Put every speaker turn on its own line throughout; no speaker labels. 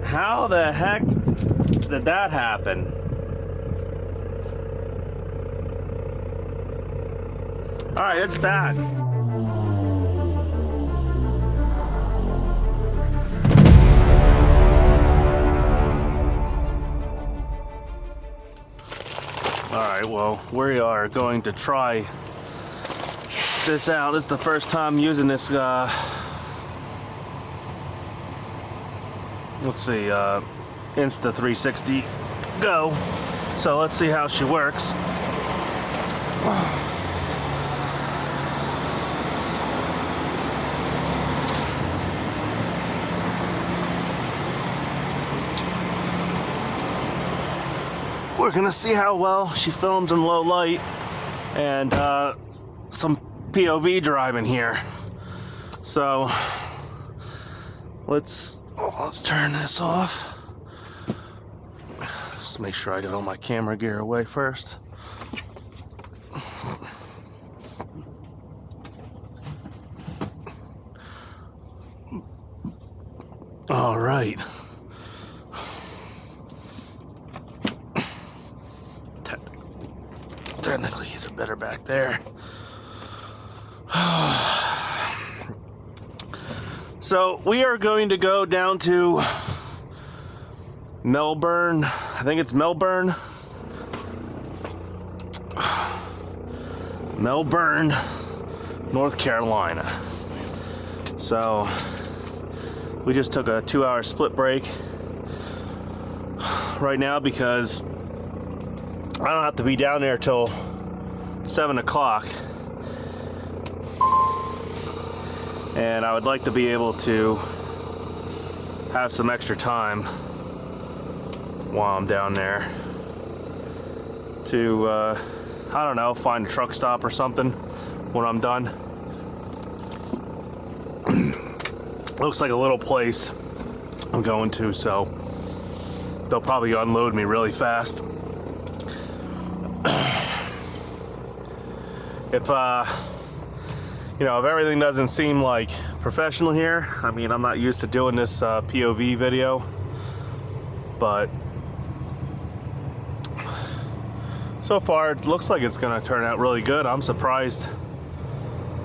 How the heck did that happen? Alright, it's that. Alright, well, we are going to try this out. This is the first time using this, let's see, Insta 360 Go. So let's see how she works. We're gonna see how well she films in low light and some POV driving here. So let's turn this off. Just make sure I get all my camera gear away first. All right. Technically, he's a better back there. So we are going to go down to Melbourne. I think it's Melbourne. Melbourne, North Carolina. So we just took a 2-hour split break right now because I don't have to be down there till 7 o'clock. And I would like to be able to have some extra time while I'm down there to, I don't know, find a truck stop or something when I'm done. Looks like a little place I'm going to, so they'll probably unload me really fast. If you know, if everything doesn't seem like professional here, I mean, I'm not used to doing this POV video, but so far it looks like it's gonna turn out really good. I'm surprised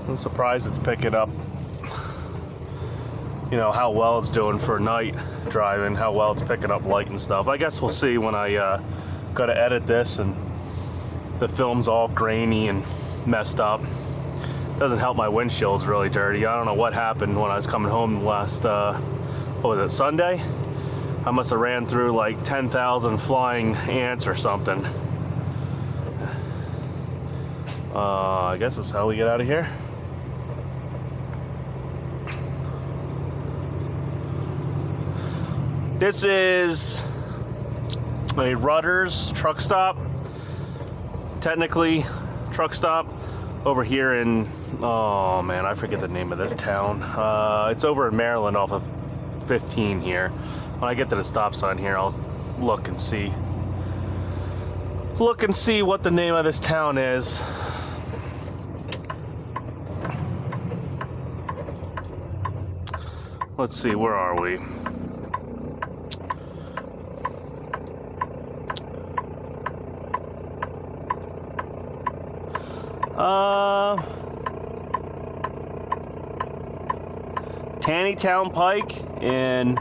it's picking up, you know, how well it's doing for night driving, how well it's picking up light and stuff. I guess we'll see when I go to edit this and the film's all grainy and messed up. Doesn't help my windshield's really dirty. I don't know what happened when I was coming home last, what was it, Sunday? I must have ran through like 10,000 flying ants or something. I guess that's how we get out of here. This is a Rudders truck stop. Technically, truck stop over here in, oh man, I forget the name of this town. It's over in Maryland off of 15 here. When I get to the stop sign here, I'll look and see what the name of this town is. Let's see, where are we? Tannytown Pike in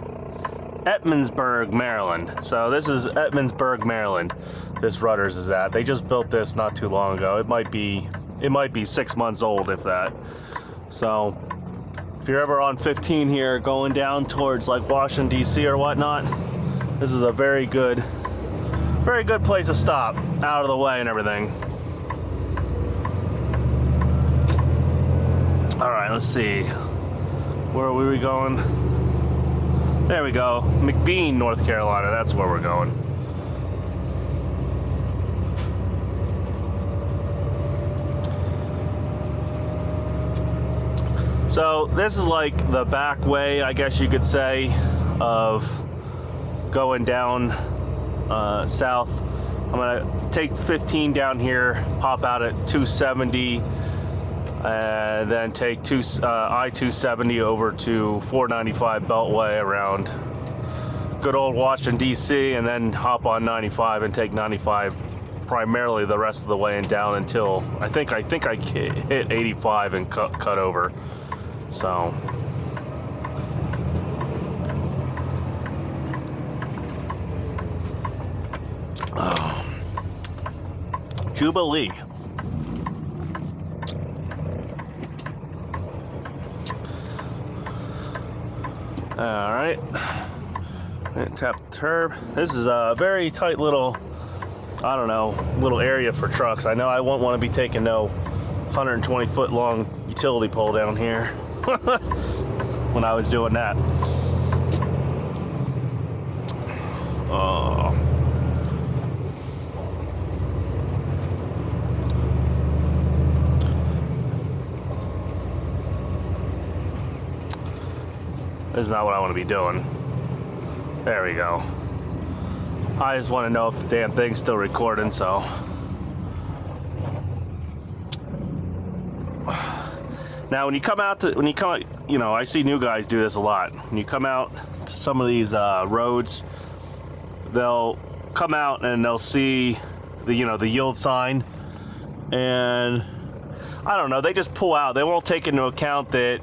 Edmundsburg, Maryland. So this is Edmundsburg, Maryland. This Rudders is at. They just built this not too long ago. It might be 6 months old, if that. So if you're ever on 15 here going down towards like Washington DC or whatnot, this is a very good place to stop, out of the way and everything. All right, let's see. Where are we going? There we go. McBean, North Carolina. That's where we're going. So this is like the back way, I guess you could say, of going down south. I'm gonna take 15 down here, pop out at 270, and then take I-270 over to 495 Beltway around good old Washington D.C. and then hop on 95 and take 95 primarily the rest of the way and down until I think I hit 85 and cut over. So Jubilee. All right, tap the turb. This is a very tight little, I don't know, little area for trucks. I know I won't want to be taking no 120-foot long utility pole down here when I was doing that. Oh. This is not what I want to be doing. There we go. I just want to know if the damn thing's still recording, so. Now when you come out to, you know, I see new guys do this a lot. When you come out to some of these roads, they'll come out and they'll see the, you know, the yield sign, and I don't know, they just pull out. They won't take into account that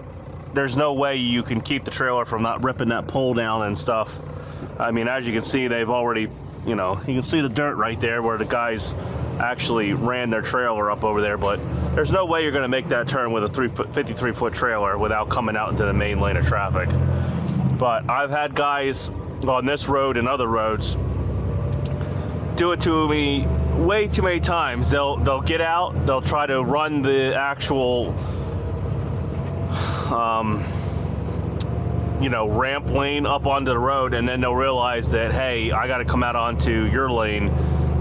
there's no way you can keep the trailer from not ripping that pole down and stuff. I mean, as you can see, they've already, you know, you can see the dirt right there where the guys actually ran their trailer up over there, but there's no way you're going to make that turn with a 53-foot trailer without coming out into the main lane of traffic. But I've had guys on this road and other roads do it to me way too many times. They'll get out, they'll try to run the actual you know, ramp lane up onto the road, and then they'll realize that, hey, I got to come out onto your lane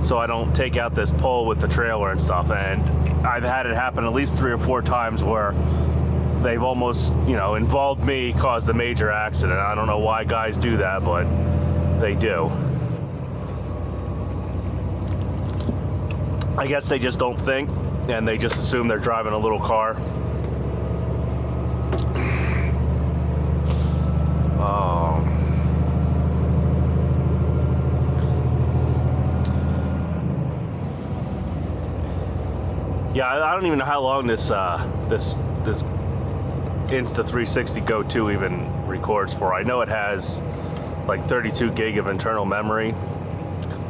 so I don't take out this pole with the trailer and stuff. And I've had it happen at least 3 or 4 times where they've almost, you know, involved me, caused a major accident. I don't know why guys do that, but they do. I guess they just don't think, and they just assume they're driving a little car. Oh. Yeah, I don't even know how long this this Insta 360 Go 2 even records for. I know it has like 32 gig of internal memory,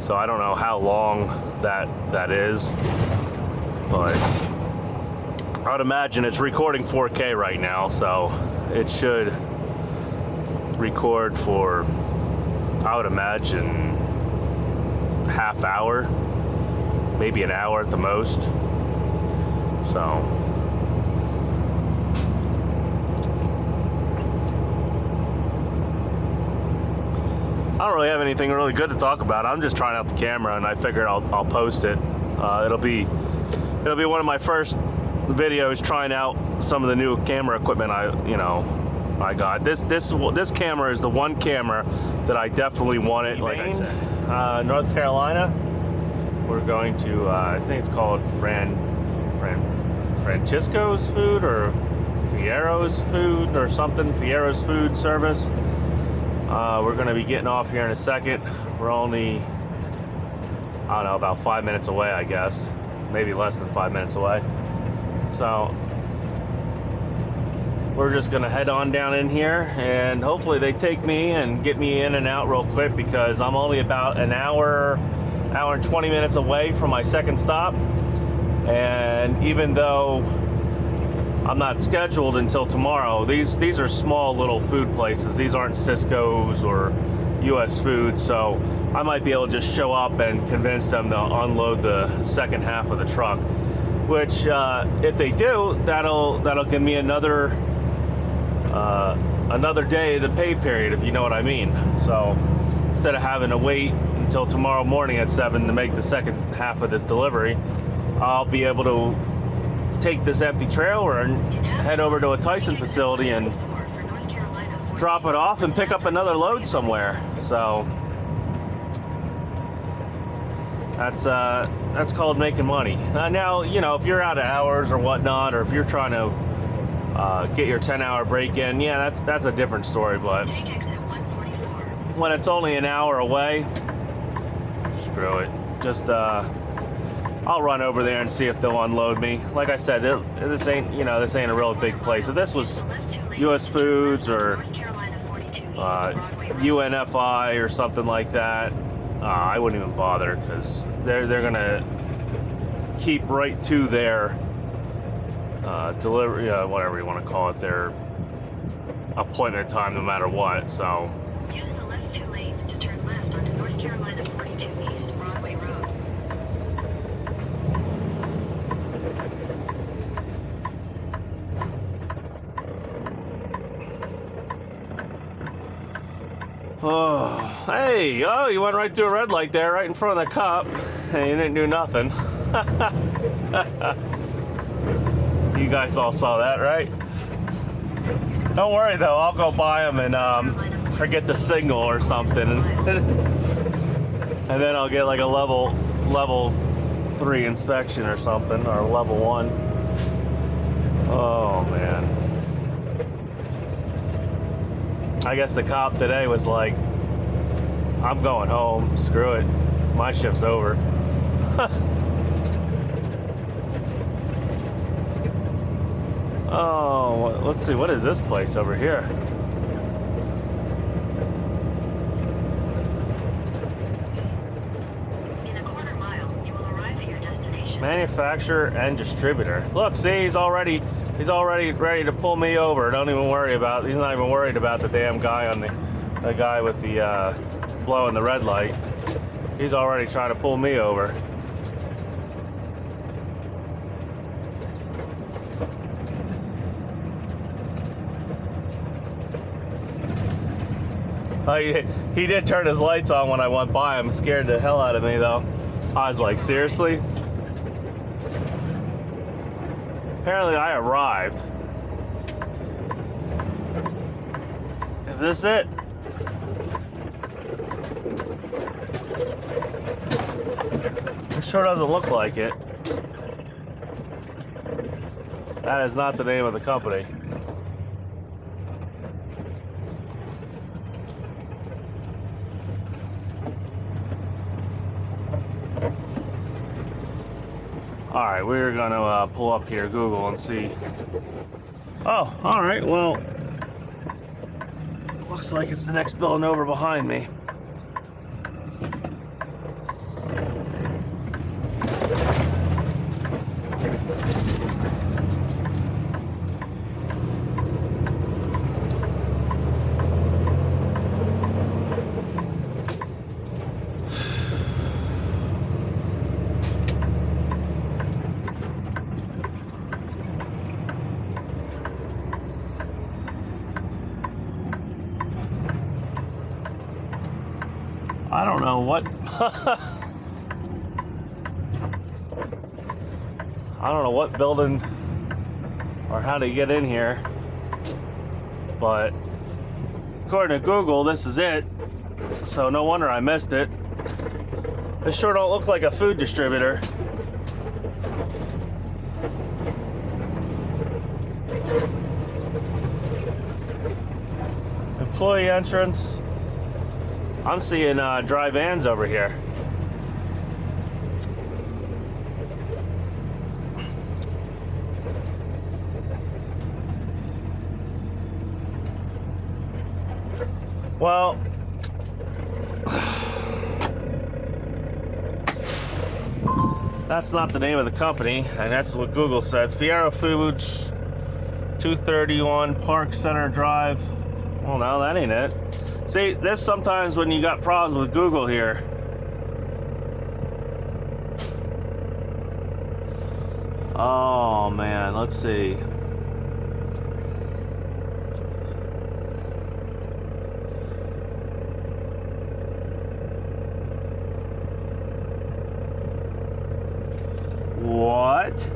so I don't know how long that is, but I would imagine it's recording 4K right now, so it should record for, I would imagine, half hour, maybe an hour at the most. So I don't really have anything really good to talk about. I'm just trying out the camera, and I figured I'll post it. It'll be one of my first videos trying out some of the new camera equipment I got. This camera is the one camera that I definitely wanted. Like I said, North Carolina. We're going to I think it's called Francisco's Food or Fiero's Food or something. Fiero's Food Service. We're going to be getting off here in a second. We're only, I don't know, about 5 minutes away, I guess. Maybe less than 5 minutes away. So we're just gonna head on down in here, and hopefully they take me and get me in and out real quick, because I'm only about an hour and 20 minutes away from my second stop. And even though I'm not scheduled until tomorrow, these are small little food places. These aren't Cisco's or US Foods, so I might be able to just show up and convince them to unload the second half of the truck, which if they do, that'll give me another day of the pay period, if you know what I mean. So instead of having to wait until tomorrow morning at 7 to make the second half of this delivery, I'll be able to take this empty trailer and head over to a Tyson facility and drop it off and pick up another load somewhere. So that's called making money. Now, you know, if you're out of hours or whatnot, or if you're trying to get your 10-hour break in, yeah, that's a different story. But when it's only an hour away, screw it. Just I'll run over there and see if they'll unload me. Like I said, this ain't, you know, this ain't a real big place. If this was U.S. Foods or UNFI or something like that, I wouldn't even bother, because they're gonna keep right to their delivery, whatever you want to call it, their appointment time, no matter what. So
use the left 2 lanes to turn left onto North Carolina 42 East Broadway Road.
Oh, hey, oh, you went right through a red light there, right in front of the cop, and you didn't do nothing. You guys all saw that, right? Don't worry though, I'll go buy them and forget the signal or something, and then I'll get like a level 3 inspection or something, or level 1. Oh man. I guess the cop today was like, I'm going home, screw it, my shift's over. Oh, let's see, what is this place over here?
In a quarter mile, you will arrive at your destination.
Manufacturer and distributor. Look, see, he's already ready to pull me over. Don't even worry about, he's not even worried about the damn guy on the guy with the blowing the red light. He's already trying to pull me over. Oh, he did turn his lights on when I went by him. Scared the hell out of me though. I was like, seriously? Apparently I arrived. Is this it? It sure doesn't look like it. That is not the name of the company. Alright, we're gonna pull up here, Google, and see. Oh, alright, well, looks like it's the next building over behind me. I don't know what I don't know what building or how to get in here, but according to Google, this is it. So no wonder I missed it. This sure don't look like a food distributor. Employee entrance. I'm seeing dry vans over here. Well, that's not the name of the company, and that's what Google says. Fiero Foods, 231 Park Center Drive. Well, no, that ain't it. See, this sometimes when you got problems with Google here. Oh man, let's see. What?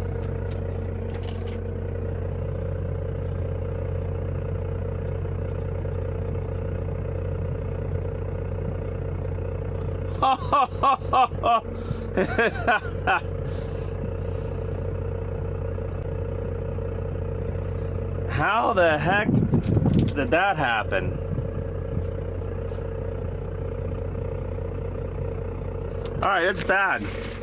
How the heck did that happen? All right, it's bad.